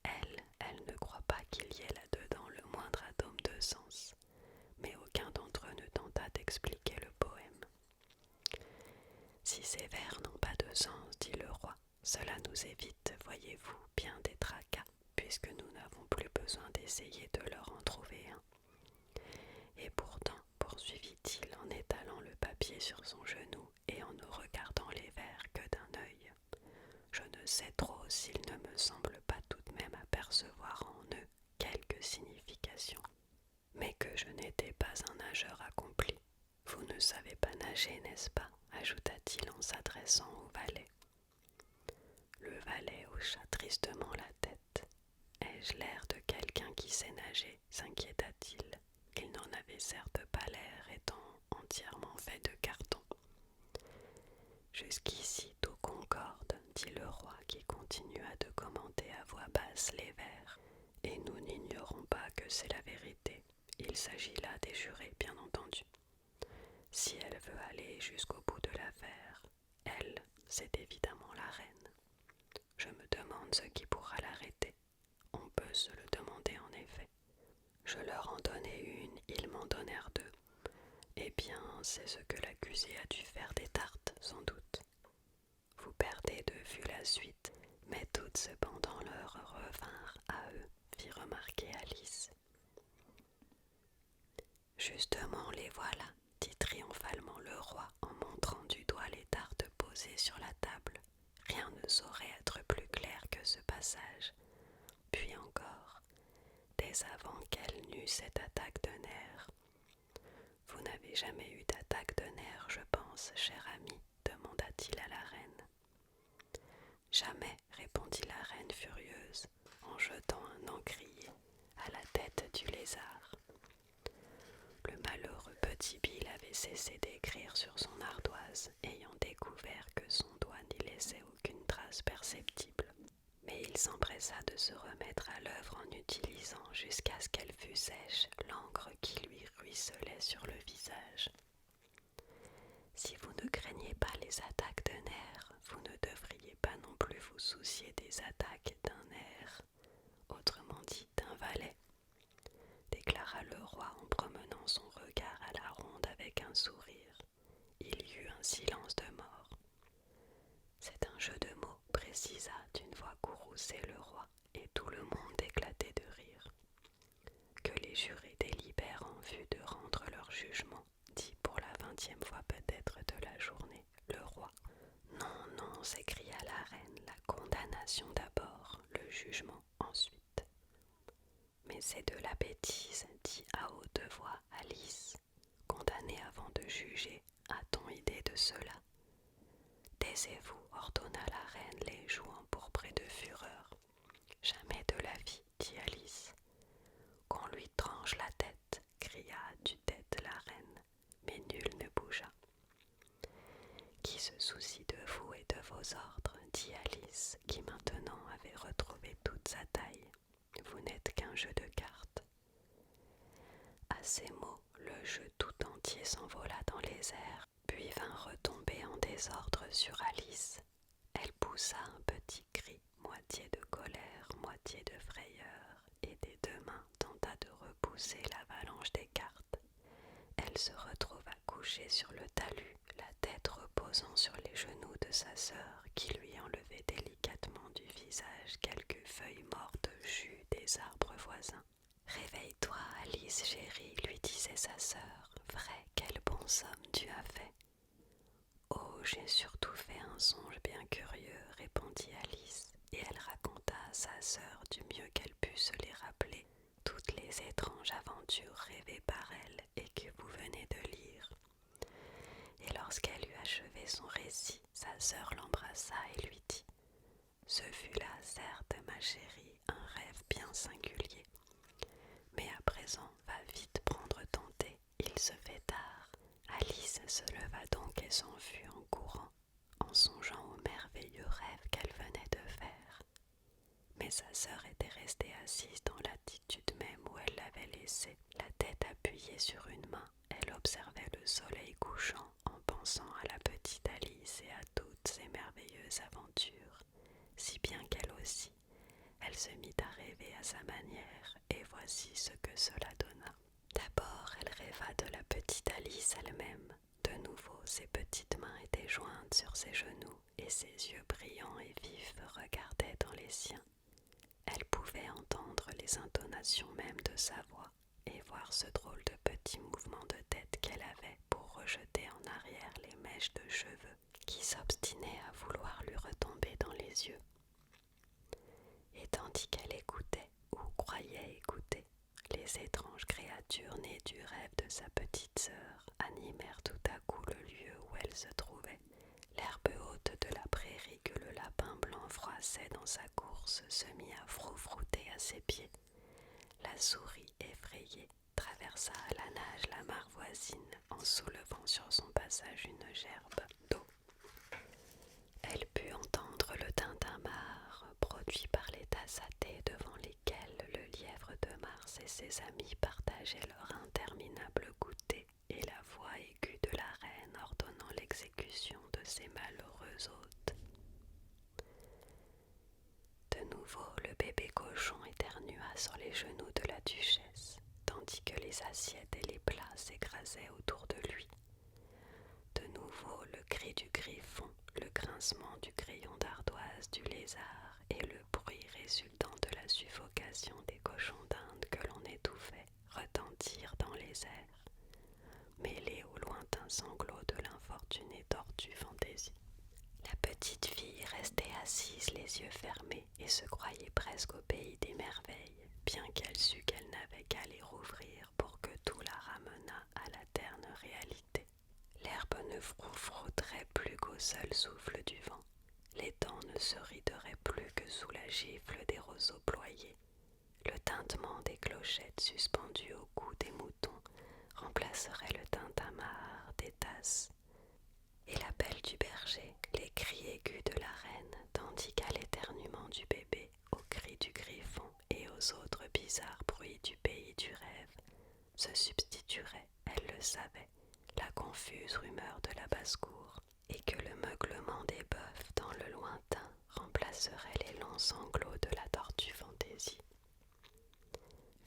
Elle ne croit pas qu'il y ait là-dedans le moindre atome de sens. Mais aucun d'entre eux ne tenta d'expliquer le poème. Si ces vers n'ont pas de sens, dit le roi, cela nous évite, voyez-vous, bien des tracas. puisque nous n'avons plus besoin d'essayer de leur en trouver un. Et pourtant, poursuivit-il en étalant le papier sur son genou et en ne regardant les vers que d'un œil, je ne sais trop s'il ne me semble pas tout de même apercevoir en eux quelque signification, mais que je n'étais pas un nageur accompli. Vous ne savez pas nager, n'est-ce pas? Ajouta-t-il en s'adressant au valet. Le valet hocha tristement la tête. Ai-je l'air de quelqu'un qui sait nager? S'inquiéta-t-il. Il n'en avait certes pas l'air, étant entièrement fait de carton. Jusqu'ici tout concorde, dit le roi qui continua de commenter à voix basse les vers. Et nous n'ignorons pas que c'est la vérité. Il s'agit là des jurés, bien entendu. Si elle veut aller jusqu'au bout de l'affaire, elle, c'est évidemment la reine. Je me demande ce qui pourra l'arrêter. On peut se le demander en effet. Je leur en donnai une, ils m'en donnèrent deux. Eh bien, c'est ce que l'accusé a dû faire des tartes, sans doute. Vous perdez de vue la suite, mais toutes cependant leur revinrent à eux, fit remarquer Alice. Justement, les voilà, dit triomphalement le roi en montrant du doigt les tartes posées sur la table. Rien ne saurait être plus clair que ce passage. Puis encore, dès avant qu'elle n'eût cette attaque de nerfs. Vous n'avez jamais eu d'attaque de nerfs, je pense, cher ami, demanda-t-il à la reine. Jamais, répondit la reine furieuse, en jetant un encrier à la tête du lézard. Le malheureux petit Bill avait cessé d'écrire sur son ardoise, ayant découvert que son doigt n'y laissait aucune trace perceptible. Mais il s'empressa de se remettre à l'œuvre en utilisant, jusqu'à ce qu'elle fût sèche, l'encre qui lui ruisselait sur le visage. Si vous ne craignez pas les attaques de nerfs, vous ne devriez pas non plus vous soucier des attaques d'un nerf, autrement dit d'un valet, déclara le roi en promenant son regard à la ronde avec un sourire. Il y eut un silence de mort. C'est un jeu de mots, précisa d'une voix courroucée le roi, et tout le monde éclatait de rire. Que les jurés délibèrent en vue de rendre leur jugement, dit pour la 20e fois peut-être de la journée le roi. Non, non, s'écria la reine, la condamnation d'abord, le jugement ensuite. Mais c'est de la bêtise, dit à haute voix Alice. Condamner avant de juger, a-t-on idée de cela? Taisez-vous, ordonna la reine, les joues empourprées de fureur. Jamais de la vie, dit Alice. Qu'on lui tranche la tête, cria à tue-tête la reine, mais nul ne bougea. Qui se soucie de vous et de vos ordres, dit Alice, qui maintenant avait retrouvé toute sa taille. Vous n'êtes qu'un jeu de cartes. À ces mots, le jeu tout entier s'envola dans les airs, puis vint retomber en désordre sur Alice. Elle poussa un petit cri, moitié de colère, moitié de frayeur, et des deux mains tenta de repousser l'avalanche des cartes. Elle se retrouva couchée sur le talus, la tête reposant sur les genoux de sa sœur, qui lui enlevait délicatement du visage quelques feuilles mortes jues des arbres voisins. « Réveille-toi, Alice chérie, lui disait sa sœur. Vrai, quelle bonne somme tu as fait. Oh, j'ai surtout fait un songe bien curieux, répondit Alice, et elle raconta à sa sœur du mieux qu'elle put se les rappeler toutes les étranges aventures rêvées par elle et que vous venez de lire. Et lorsqu'elle eut achevé son récit, sa sœur l'embrassa et lui dit « Ce fut là, certes, ma chérie, un rêve bien singulier. Mais à présent, va vite prendre ton thé, il se fait tard. » Alice se leva donc et s'enfuit en courant, en songeant au merveilleux rêve qu'elle venait de faire. Mais sa sœur était restée assise dans l'attitude même où elle l'avait laissée, la tête appuyée sur une main. Elle observait le soleil couchant en pensant à la petite Alice et à toutes ses merveilleuses aventures, si bien qu'elle aussi, elle se mit à rêver à sa manière, et voici ce que cela donna. D'abord, elle rêva de la petite Alice elle-même. De nouveau, ses petites mains étaient jointes sur ses genoux, et ses yeux brillants et vifs regardaient dans les siens. Elle pouvait entendre les intonations même de sa voix et voir ce drôle de petit mouvement de tête qu'elle avait pour rejeter en arrière les mèches de cheveux qui s'obstinaient à vouloir lui retomber dans les yeux. Et tandis qu'elle écoutait, ou croyait écouter, les étranges créatures nées du rêve de sa petite sœur animèrent tout à coup le lieu où elle se trouvait. L'herbe haute de la prairie que le lapin blanc froissait dans sa course se mit à froufrouter à ses pieds. La souris, effrayée, traversa à la nage la mare voisine en soulevant sur son passage une gerbe d'eau. Elle put entendre le tintamarre produit par les tasses à thé devant lesquelles le lièvre de Mars et ses amis partageaient leur interminable goûter et la voix aiguë de la reine ordonnant l'exécution de ses malheureux hôtes. De nouveau, le bébé cochon éternua sur les genoux de la duchesse, tandis que les assiettes et les plats s'écrasaient autour de lui. De nouveau, le cri du griffon, le grincement du crayon d'ardoise du lézard et le bruit résultant de la suffocation des cochons d'Inde que l'on étouffait retentirent dans les airs, mêlés aux lointains sanglots de l'infortunée tortue Fantaisie. La petite fille restait assise les yeux fermés et se croyait presque au pays des merveilles, bien qu'elle sût qu'elle n'avait qu'à les rouvrir pour que tout la ramenât à la terne réalité. L'herbe ne froufrouterait plus qu'au seul souffle du vent. Les dents ne se rideraient plus que sous la gifle des roseaux ployés. Le tintement des clochettes suspendues au cou des moutons remplacerait le tintamarre des tasses. Et l'appel du berger, les cris aigus de la reine, tandis qu'à l'éternuement du bébé, aux cris du griffon et aux autres bizarres bruits du pays du rêve, se substituerait, elle le savait, la confuse rumeur de la basse-cour, et que le meuglement des bœufs dans le lointain remplacerait les longs sanglots de la tortue Fantaisie.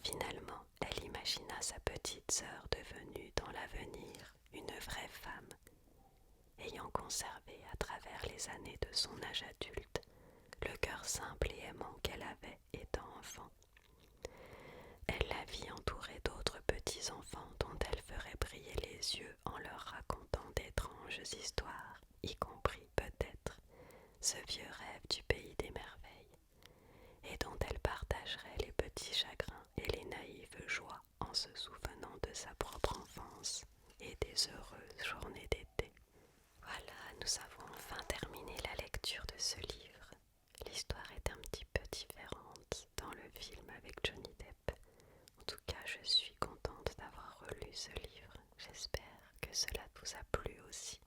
Finalement, elle imagina sa petite sœur devenue dans l'avenir une vraie femme, ayant conservé à travers les années de son âge adulte le cœur simple et aimant qu'elle avait étant enfant. Elle la vit entourée d'autres petits-enfants dont elle ferait briller les yeux en leur racontant d'étranges histoires, y compris peut-être ce vieux rêve du pays des merveilles, et dont elle partagerait les petits chagrins et les naïves joies en se souvenant de sa propre enfance et des heureuses journées d'été. Voilà, nous avons enfin terminé la lecture de ce livre. L'histoire est un petit peu différente dans le film avec Johnny Depp. En tout cas, je suis contente d'avoir relu ce livre. J'espère que cela vous a plu aussi.